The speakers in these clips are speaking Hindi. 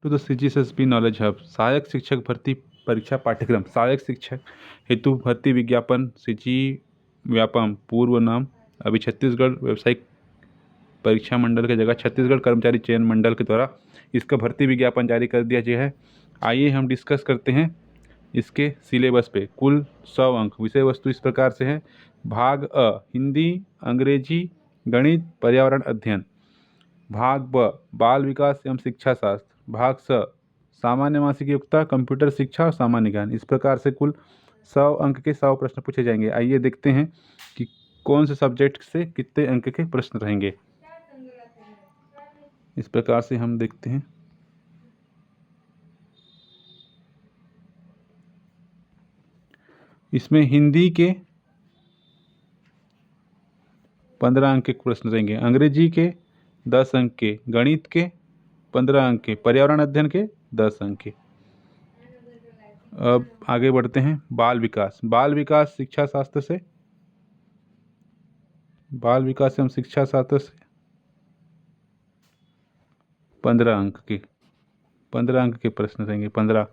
To the CGSSB knowledge hub सहायक शिक्षक भर्ती परीक्षा पाठ्यक्रम। सहायक शिक्षक हेतु भर्ती विज्ञापन CG व्यापम पूर्व नाम अभी छत्तीसगढ़ व्यावसायिक परीक्षा मंडल की जगह छत्तीसगढ़ कर्मचारी चयन मंडल के द्वारा इसका भर्ती विज्ञापन जारी कर दिया गया है। आइए हम डिस्कस करते हैं इसके सिलेबस पे। कुल 100 अंक। विषय वस्तु इस प्रकार से है। भाग अ हिंदी, अंग्रेजी, गणित, पर्यावरण अध्ययन। भाग ब बाल विकास एवं शिक्षा शास्त्र। भाग स सामान्य मासिक योग्यता, कंप्यूटर शिक्षा और सामान्य ज्ञान। इस प्रकार से कुल 100 अंक के 100 प्रश्न पूछे जाएंगे। आइए देखते हैं कि कौन से सब्जेक्ट से कितने अंक के प्रश्न रहेंगे। इस प्रकार से हम देखते हैं। इसमें हिंदी के 15 अंक के प्रश्न रहेंगे, अंग्रेजी के 10 अंक के, गणित के 15 अंक के, पर्यावरण अध्ययन के 10 अंक के। अब आगे बढ़ते हैं। बाल विकास। बाल विकास शिक्षा शास्त्र से 15 अंक के प्रश्न रहेंगे 15।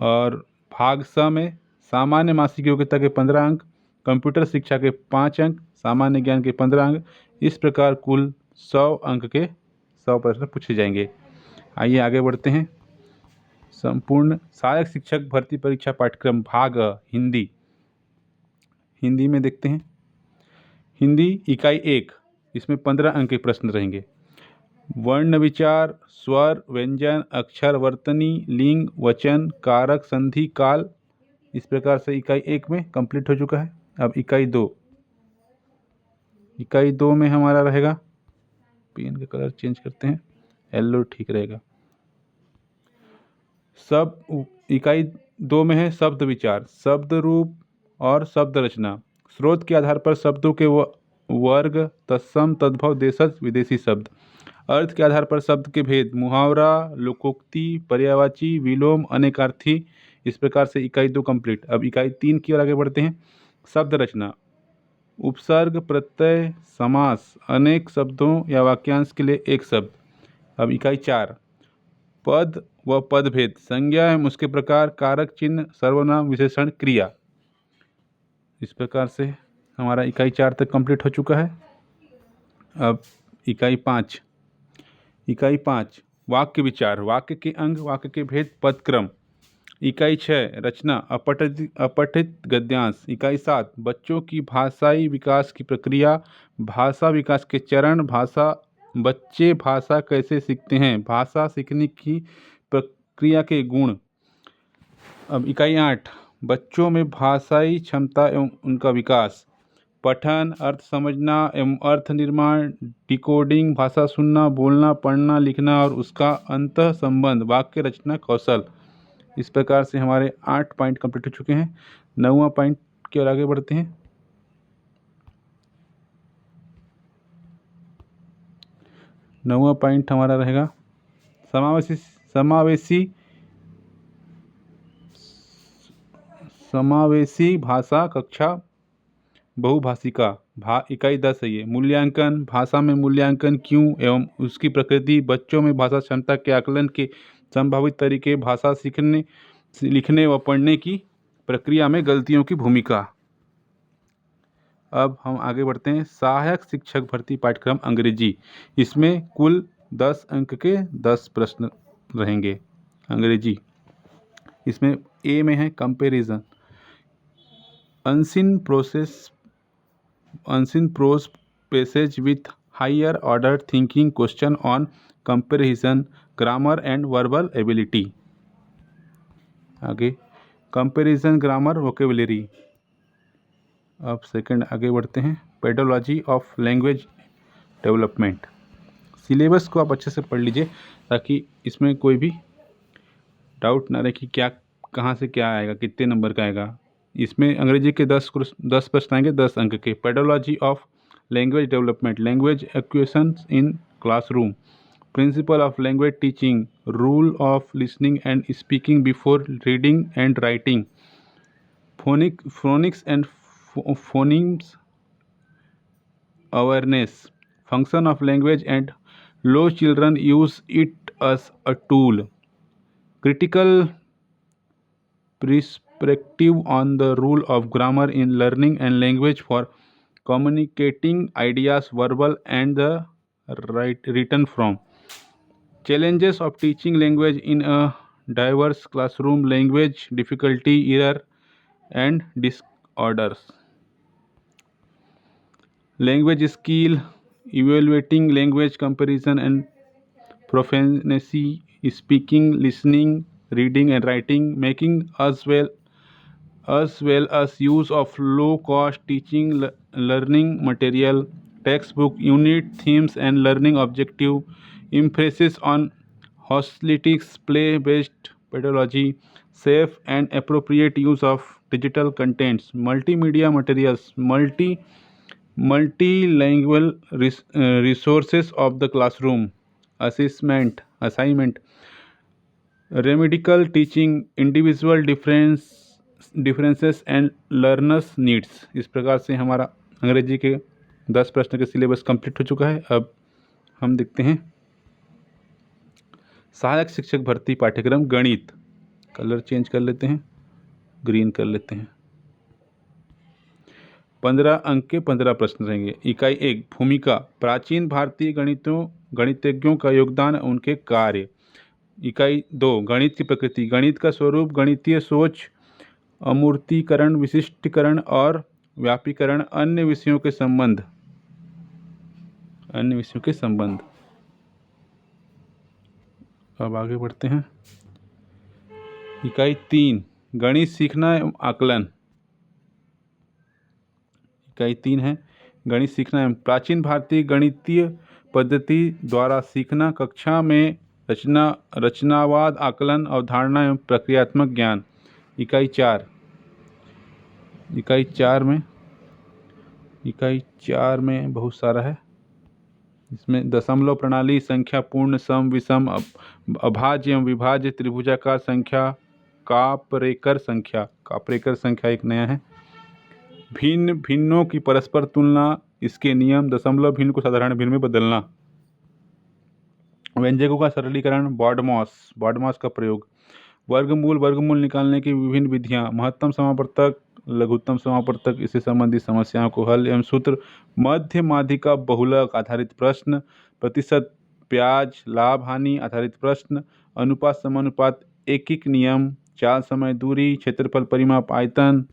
और भाग स में सामान्य मासिक योग्यता के 15 अंक, कंप्यूटर शिक्षा के 5 अंक, सामान्य ज्ञान के 15 अंक। इस प्रकार कुल 100 अंक के 100 प्रश्न पूछे जाएंगे। आइए आगे बढ़ते हैं। संपूर्ण सहायक शिक्षक भर्ती परीक्षा पाठ्यक्रम। भाग अ हिंदी। हिंदी में देखते हैं। हिंदी इकाई 1, इसमें 15 अंक के प्रश्न रहेंगे। वर्ण विचार, स्वर, व्यंजन, अक्षर, वर्तनी, लिंग, वचन, कारक, संधि, काल। इस प्रकार से इकाई 1 में कंप्लीट हो चुका है। अब इकाई 2 में हमारा रहेगा, पेन का कलर चेंज करते हैं, येलो ठीक रहेगा। इकाई 2 में है शब्द विचार, शब्द रूप और शब्द रचना। स्रोत के आधार पर शब्दों के वर्ग, तत्सम, तद्भव, देशज, विदेशी शब्द। अर्थ के आधार पर शब्द के भेद, मुहावरा, लोकोक्ति, पर्यायवाची, विलोम, अनेकार्थी। इस प्रकार से इकाई 2 कंप्लीट। अब इकाई 3 की ओर आगे बढ़ते हैं। शब्द रचना, उपसर्ग, प्रत्यय, समास, अनेक शब्दों या वाक्यांश के लिए एक शब्द। अब इकाई 4, पद व पदभेद, संज्ञा एवं उसके प्रकार, कारक चिन्ह, सर्वनाम, विशेषण, क्रिया। इस प्रकार से हमारा इकाई 4 तक कंप्लीट हो चुका है। अब इकाई 5 वाक्य विचार, वाक्य के अंग, वाक्य के भेद, पद क्रम। इकाई 6 रचना, अपठित गद्यांश। इकाई 7 बच्चों की भाषाई विकास की प्रक्रिया, भाषा विकास के चरण, बच्चे भाषा कैसे सीखते हैं, भाषा सीखने की प्रक्रिया के गुण। अब इकाई 8 बच्चों में भाषाई क्षमता एवं उनका विकास, पठन, अर्थ समझना एवं अर्थ निर्माण, डिकोडिंग, भाषा सुनना, बोलना, पढ़ना, लिखना और उसका अंतः संबंध, वाक्य रचना कौशल। इस प्रकार से हमारे 8 पॉइंट कंप्लीट हो चुके हैं। 9वां पॉइंट की ओर आगे बढ़ते हैं। 9वां पॉइंट हमारा रहेगा समावेशी भाषा कक्षा बहुभाषिका। इकाई 10 है ये। मूल्यांकन, भाषा में मूल्यांकन क्यों एवं उसकी प्रकृति, बच्चों में भाषा क्षमता के आकलन के संभावित तरीके, भाषा सीखने, लिखने व पढ़ने की प्रक्रिया में गलतियों की भूमिका। अब हम आगे बढ़ते हैं। सहायक शिक्षक भर्ती पाठ्यक्रम अंग्रेजी। इसमें कुल 10 अंक के 10 प्रश्न रहेंगे। अंग्रेजी इसमें ए में है comparison, unseen prose passage with higher order thinking, question on comparison, grammar and verbal ability. आगे कंपैरिजन, ग्रामर, वोकेबुलरी। अब सेकंड आगे बढ़ते हैं। Pedology of language development. Syllabus को आप अच्छे से पढ़ लीजिए ताकि इसमें कोई भी डाउट ना रहे कि क्या कहाँ से क्या आएगा, कितने नंबर का आएगा। इसमें अंग्रेजी के 10 प्रश्न आएंगे 10 अंक के। Pedology of language development, language acquisition in classroom, principle of language teaching, rule of listening and speaking before reading and writing, phonics and phonemes awareness, function of language and low children use it as a tool, critical perspective on the role of grammar in learning and language for communicating ideas verbal and the written form. Challenges of teaching language in a diverse classroom, language difficulty, error and disorders. Language skill, evaluating language comparison and proficiency, speaking, listening, reading and writing, making as well as use of low-cost teaching learning material, textbook, unit, themes, and learning objective, emphasis on hostilities, play-based pedagogy, safe and appropriate use of digital contents, multimedia materials, multilingual resources of the classroom, assignment, remedial teaching, individual differences and learners needs. इस प्रकार से हमारा अंग्रेजी के 10 प्रश्न के सिलेबस कंप्लीट हो चुका है। अब हम देखते हैं सहायक शिक्षक भर्ती पाठ्यक्रम गणित। कलर चेंज कर लेते हैं, ग्रीन कर लेते हैं। 15 अंक के 15 प्रश्न रहेंगे। इकाई 1 भूमिका, प्राचीन भारतीय गणितज्ञों का योगदान, उनके कार्य। इकाई 2 गणित की प्रकृति, गणित का स्वरूप, गणितीय सोच, अमूर्तीकरण, विशिष्टीकरण और व्यापीकरण, अन्य विषयों के संबंध। अब आगे बढ़ते हैं। इकाई 3 गणित सीखना एवं आकलन। इकाई 3 है गणित सीखना एवं प्राचीन भारतीय गणितीय पद्धति द्वारा सीखना, कक्षा में रचनावाद, आकलन, अवधारणा एवं प्रक्रियात्मक ज्ञान। इकाई 4 में बहुत सारा है। इसमें दशमलव प्रणाली, संख्या, पूर्ण, सम, विषम, अभाज्य एवं विभाज्य, त्रिभुजाकार संख्या, कापरेकर संख्या एक नया है। भिन्नों की परस्पर तुलना, इसके नियम, दशमलव भिन्न को साधारण भिन्न में बदलना, व्यंजकों का सरलीकरण, बॉडमॉस का प्रयोग, वर्गमूल निकालने की विभिन्न विधियां, महत्तम समापवर्तक, लघुत्तम समापवर्तक, इससे संबंधित समस्याओं को हल एवं सूत्र, मध्य माध्यिका बहुलक आधारित प्रश्न, प्रतिशत ब्याज लाभ हानि आधारित प्रश्न, अनुपात समानुपात, एकीक नियम, चाल समय दूरी, क्षेत्रफल परिमाप, आयतन,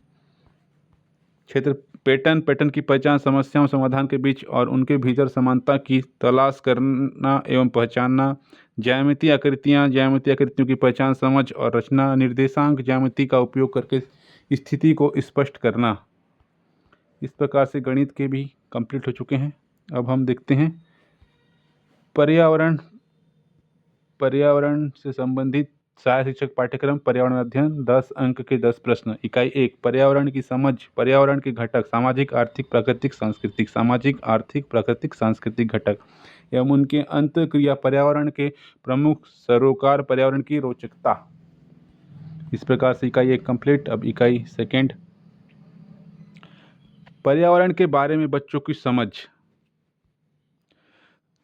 क्षेत्र, पैटर्न की पहचान, समस्याओं समाधान के बीच और उनके भीतर समानता की तलाश करना एवं पहचानना, ज्यामितीय आकृतियों की पहचान, समझ और रचना, निर्देशांक ज्यामिति का उपयोग करके स्थिति को स्पष्ट करना। इस प्रकार से गणित के भी कंप्लीट हो चुके हैं। अब हम देखते हैं पर्यावरण से संबंधित सहायक शिक्षक पाठ्यक्रम पर्यावरण अध्ययन, 10 अंक के 10 प्रश्न। इकाई 1 पर्यावरण की समझ, पर्यावरण के घटक, सामाजिक आर्थिक प्राकृतिक सांस्कृतिक घटक एवं उनके अंतःक्रिया, पर्यावरण के प्रमुख सरोकार, पर्यावरण की रोचकता। इस प्रकार से इकाई 1 कंप्लीट। अब इकाई 2 पर्यावरण के बारे में बच्चों की समझ,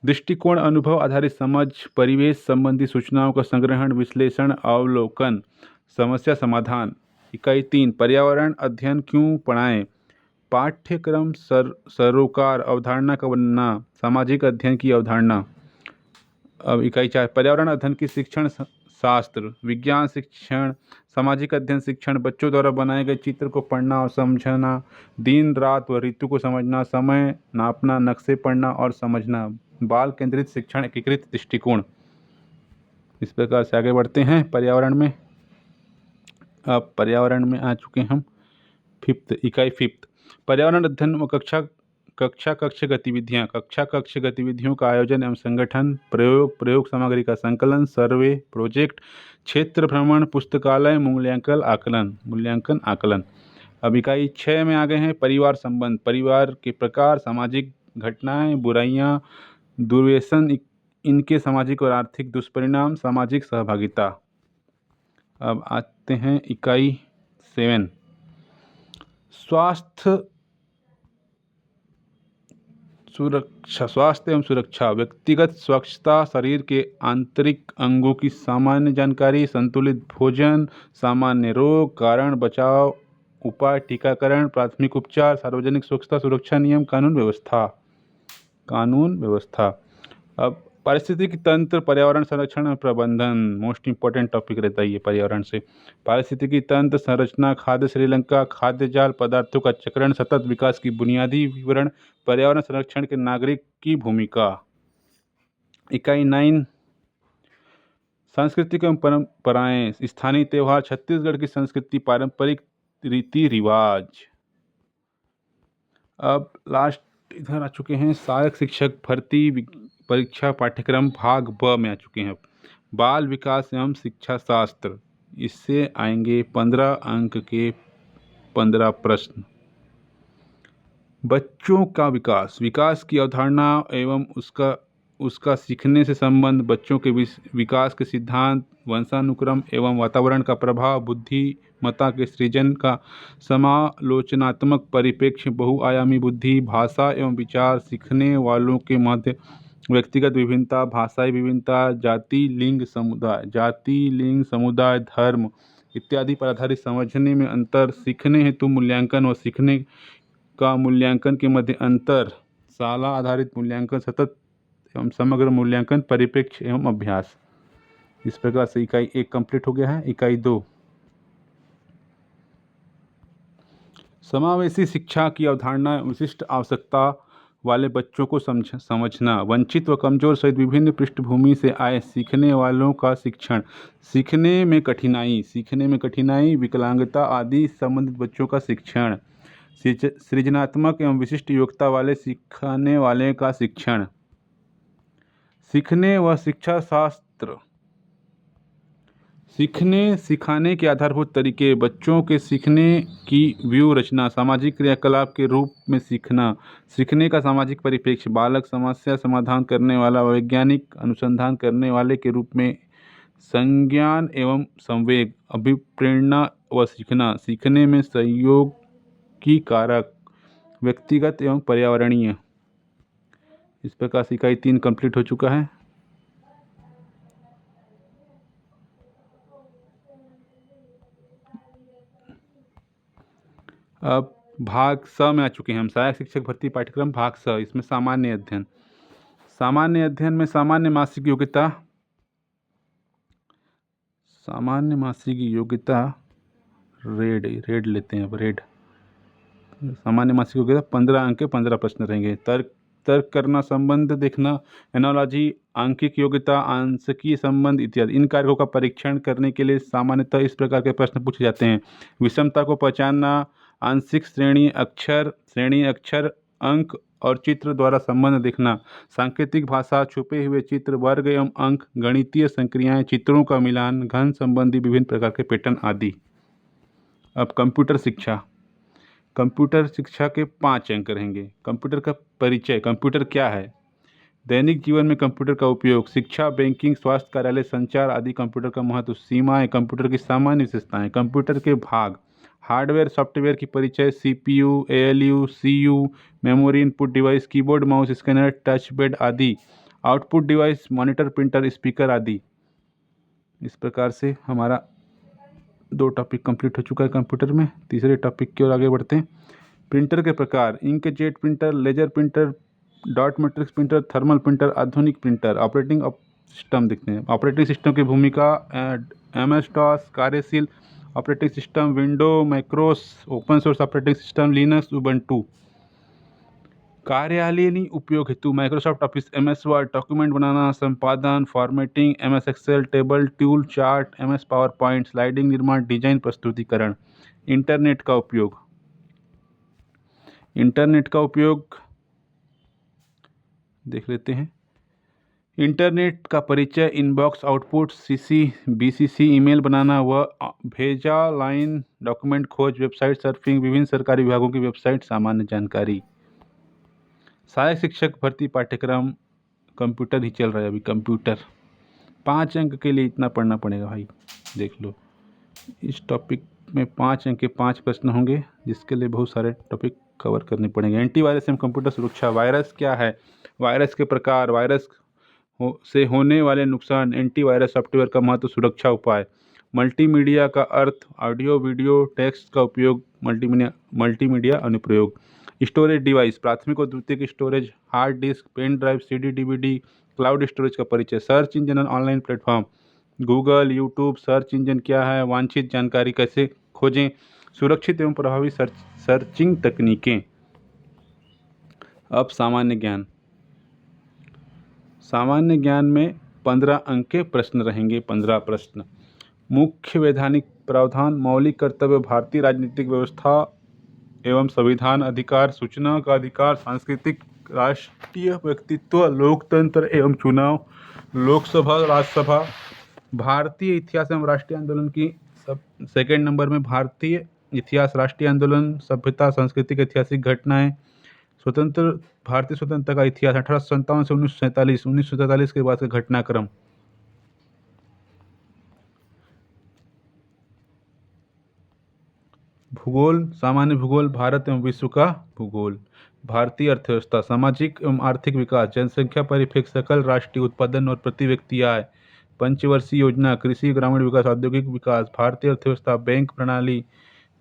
दृष्टिकोण, अनुभव आधारित समझ, परिवेश संबंधी सूचनाओं का संग्रहण, विश्लेषण, अवलोकन, समस्या समाधान। इकाई 3 पर्यावरण अध्ययन क्यों पढ़ाएं, पाठ्यक्रम सरोकार, अवधारणा का बनना, सामाजिक अध्ययन की अवधारणा। अब इकाई 4 पर्यावरण अध्ययन की शिक्षण शास्त्र, विज्ञान शिक्षण, सामाजिक अध्ययन शिक्षण, बच्चों द्वारा बनाए गए चित्र को पढ़ना और समझना, दिन रात व ऋतु को समझना, समय नापना, नक्शे पढ़ना और समझना, बाल केंद्रित शिक्षण, एकीकृत दृष्टिकोण। इस प्रकार से आगे बढ़ते हैं पर्यावरण में। अब पर्यावरण में आ चुके हम इकाई 5 पर्यावरण अध्ययन व कक्षा कक्ष गतिविधियों का आयोजन एवं संगठन, प्रयोग सामग्री का संकलन, सर्वे, प्रोजेक्ट, क्षेत्र भ्रमण, पुस्तकालय, मूल्यांकन आकलन। अब इकाई 6 में आ गए हैं परिवार संबंध, परिवार के प्रकार, सामाजिक घटनाएं, बुराइयां, दुर्व्यसन, इनके सामाजिक और आर्थिक दुष्परिणाम, सामाजिक सहभागिता। अब आते हैं इकाई सुरक्षा, स्वास्थ्य एवं सुरक्षा, व्यक्तिगत स्वच्छता, शरीर के आंतरिक अंगों की सामान्य जानकारी, संतुलित भोजन, सामान्य रोग, कारण बचाव, उपाय, टीकाकरण, प्राथमिक उपचार, सार्वजनिक स्वच्छता सुरक्षा नियम, कानून व्यवस्था। अब पारिस्थितिकी तंत्र, पर्यावरण संरक्षण और प्रबंधन, मोस्ट इंपॉर्टेंट टॉपिक रहता है ये पर्यावरण से। पारिस्थितिकी तंत्र संरचना, खाद्य श्रीलंका, खाद्य जाल, पदार्थों का चक्रण, सतत विकास की बुनियादी विवरण, पर्यावरण संरक्षण के नागरिक की भूमिका। इकाई 9 सांस्कृतिक एवं परंपराएं, स्थानीय त्योहार, छत्तीसगढ़ की संस्कृति, पारंपरिक रीति रिवाज। अब लास्ट इधर आ चुके हैं सहायक शिक्षक भर्ती परीक्षा पाठ्यक्रम भाग ब में आ चुके हैं। बाल विकास एवं शिक्षा शास्त्र, इससे आएंगे 15 अंक के 15 प्रश्न। बच्चों का विकास की अवधारणा एवं उसका सीखने से संबंध, बच्चों के विकास के सिद्धांत, वंशानुक्रम एवं वातावरण का प्रभाव, बुद्धिमत्ता के सृजन का समालोचनात्मक परिप्रेक्ष्य, बहुआयामी बुद्धि, भाषा एवं विचार, सीखने वालों के मध्य व्यक्तिगत विभिन्नता, भाषाई विभिन्नता, जाति लिंग समुदाय, धर्म इत्यादि पर आधारित समझने में अंतर, सीखने हेतु मूल्यांकन व सीखने का मूल्यांकन के मध्य अंतर, शाला आधारित मूल्यांकन, सतत एवं समग्र मूल्यांकन, परिप्रेक्ष्य एवं अभ्यास। इस प्रकार से इकाई 1 कंप्लीट हो गया है। इकाई 2 समावेशी शिक्षा की अवधारणा, विशिष्ट आवश्यकता वाले बच्चों को समझना, वंचित व कमजोर सहित विभिन्न पृष्ठभूमि से आए सीखने वालों का शिक्षण, सीखने में कठिनाई, विकलांगता आदि संबंधित बच्चों का शिक्षण, सृजनात्मक एवं विशिष्ट योग्यता वाले सीखने वाले का शिक्षण, सीखने व शिक्षा शास्त्र, सिखाने के आधारभूत तरीके, बच्चों के सीखने की व्यू रचना, सामाजिक क्रियाकलाप के रूप में सीखने का सामाजिक परिप्रेक्ष्य, बालक समस्या समाधान करने वाला, वैज्ञानिक अनुसंधान करने वाले के रूप में, संज्ञान एवं संवेग, अभिप्रेरणा व सीखने में सहयोग की कारक, व्यक्तिगत एवं पर्यावरणीय। इस प्रकार से इकाई 3 कंप्लीट हो चुका है। अब भाग स में आ चुके हैं हम, सहायक शिक्षक भर्ती पाठ्यक्रम भाग स। इसमें सामान्य अध्ययन में सामान्य मासिक योग्यता रेड लेते हैं। अब रेड सामान्य मासिक योग्यता 15 अंक के 15 प्रश्न रहेंगे। तर्क करना, संबंध देखना, एनालॉजी, आंकिक योग्यता, आंशिकीय संबंध इत्यादि। इन कार्यों का परीक्षण करने के लिए सामान्यतः इस प्रकार के प्रश्न पूछे जाते हैं। विषमता को पहचानना, आंशिक श्रेणी अक्षर, अंक और चित्र द्वारा संबंध देखना, सांकेतिक भाषा, छुपे हुए चित्र, वर्ग एवं अंक, गणितीय संक्रियाएं, चित्रों का मिलान, घन संबंधी विभिन्न प्रकार के पैटर्न आदि। अब कंप्यूटर शिक्षा के 5 अंक रहेंगे। कंप्यूटर का परिचय, कंप्यूटर क्या है, दैनिक जीवन में कंप्यूटर का उपयोग, शिक्षा, बैंकिंग, स्वास्थ्य, कार्यालय, संचार आदि कंप्यूटर का महत्व, सीमाएं, कंप्यूटर की सामान्य विशेषताएं, कंप्यूटर के भाग, हार्डवेयर सॉफ्टवेयर की परिचय, CPU, ALU, CU, memory, input device, keyboard, mouse, scanner, touch pad आदि, output device, monitor, printer, speaker आदि। इस प्रकार से हमारा 2 टॉपिक कंप्लीट हो चुका है कंप्यूटर में। तीसरे टॉपिक की ओर आगे बढ़ते हैं। प्रिंटर के प्रकार, inkjet printer, laser printer, dot matrix printer, thermal printer, आधुनिक प्रिंटर। ऑपरेटिंग सिस्टम देखते हैं। ऑपरेटिंग सिस्टम की भूमिका, MS-DOS, कार्यशील operating system, window, macOS, open source operating system, Linux, Ubuntu. कार्यालयीन उपयोग हेतु Microsoft office, MS word, document बनाना, संपादन, formatting, MS excel, table, tool, chart, MS power point, sliding निर्माण, डिजाइन, प्रस्तुतिकरण। इंटरनेट का उपयोग देख लेते हैं। इंटरनेट का परिचय, इनबॉक्स, आउटपुट, BCC, ईमेल बनाना व भेजा, लाइन, डॉक्यूमेंट खोज, वेबसाइट सर्फिंग, विभिन्न सरकारी विभागों की वेबसाइट, सामान्य जानकारी। सहायक शिक्षक भर्ती पाठ्यक्रम कंप्यूटर ही चल रहा है अभी। कंप्यूटर 5 अंक के लिए इतना पढ़ना पड़ेगा भाई, देख लो। इस टॉपिक में 5 अंक के 5 प्रश्न होंगे, जिसके लिए बहुत सारे टॉपिक कवर करनी पड़ेंगे। एंटीवायरस एवं कंप्यूटर सुरक्षा। वायरस क्या है, वायरस के प्रकार, वायरस से होने वाले नुकसान, एंटीवायरस सॉफ्टवेयर का महत्व, सुरक्षा उपाय। मल्टीमीडिया का अर्थ ऑडियो वीडियो टेक्स्ट का उपयोग, मल्टीमीडिया अनुप्रयोग। स्टोरेज डिवाइस, प्राथमिक और द्वितीयक storage, hard disk, pen drive, CD DVD, cloud storage का परिचय। सर्च इंजन और online platform, Google, YouTube. Search engine क्या है, वांछित जानकारी कैसे खोजें, सुरक्षित एवं प्रभावी सर्चिंग तकनीकें। अब सामान्य ज्ञान। सामान्य ज्ञान में 15 अंक के प्रश्न रहेंगे। 15 प्रश्न। मुख्य वैधानिक प्रावधान, मौलिक कर्तव्य, भारतीय राजनीतिक व्यवस्था एवं संविधान, अधिकार, सूचना का अधिकार, सांस्कृतिक, राष्ट्रीय व्यक्तित्व, लोकतंत्र एवं चुनाव, लोकसभा, राज्यसभा। भारतीय इतिहास एवं राष्ट्रीय आंदोलन की सेकेंड नंबर में भारतीय इतिहास, राष्ट्रीय आंदोलन, सभ्यता, सांस्कृतिक, ऐतिहासिक घटनाएं। स्वतंत्र, भारतीय स्वतंत्रता का इतिहास 1857 से 1947, 1947 के बाद का घटनाक्रम। भूगोल, सामान्य भूगोल, भारत एवं विश्व का भूगोल। भारतीय अर्थव्यवस्था, सामाजिक एवं आर्थिक विकास, जनसंख्या परिप्रेक्ष्य, सकल राष्ट्रीय उत्पादन और प्रति व्यक्ति आय, पंचवर्षीय योजना, कृषि, ग्रामीण विकास, औद्योगिक विकास। भारतीय अर्थव्यवस्था, बैंक प्रणाली,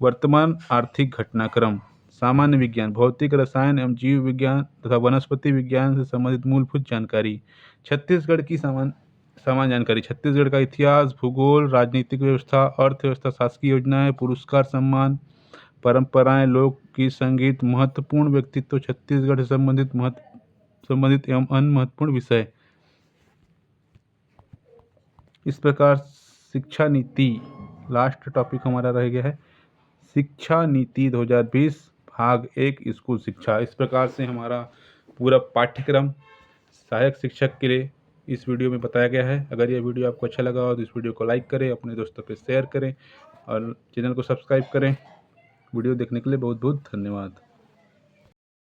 वर्तमान आर्थिक घटनाक्रम। सामान्य विज्ञान, भौतिक, रसायन एवं जीव विज्ञान तथा वनस्पति विज्ञान से संबंधित मूलभूत जानकारी। छत्तीसगढ़ की सामान्य जानकारी, छत्तीसगढ़ का इतिहास, भूगोल, राजनीतिक व्यवस्था, अर्थव्यवस्था, शासकीय योजनाएं, पुरस्कार, सम्मान, परंपराएं, लोकगीत, संगीत। महत्वपूर्ण व्यक्तित्व, छत्तीसगढ़ से संबंधित एवं अन्य महत्वपूर्ण विषय। इस प्रकार शिक्षा नीति, लास्ट टॉपिक हमारा रह गया है शिक्षा नीति 2020 भाग 1 स्कूल शिक्षा। इस प्रकार से हमारा पूरा पाठ्यक्रम सहायक शिक्षक के लिए इस वीडियो में बताया गया है। अगर यह वीडियो आपको अच्छा लगा हो तो इस वीडियो को लाइक करें, अपने दोस्तों के शेयर करें और चैनल को सब्सक्राइब करें। वीडियो देखने के लिए बहुत बहुत धन्यवाद।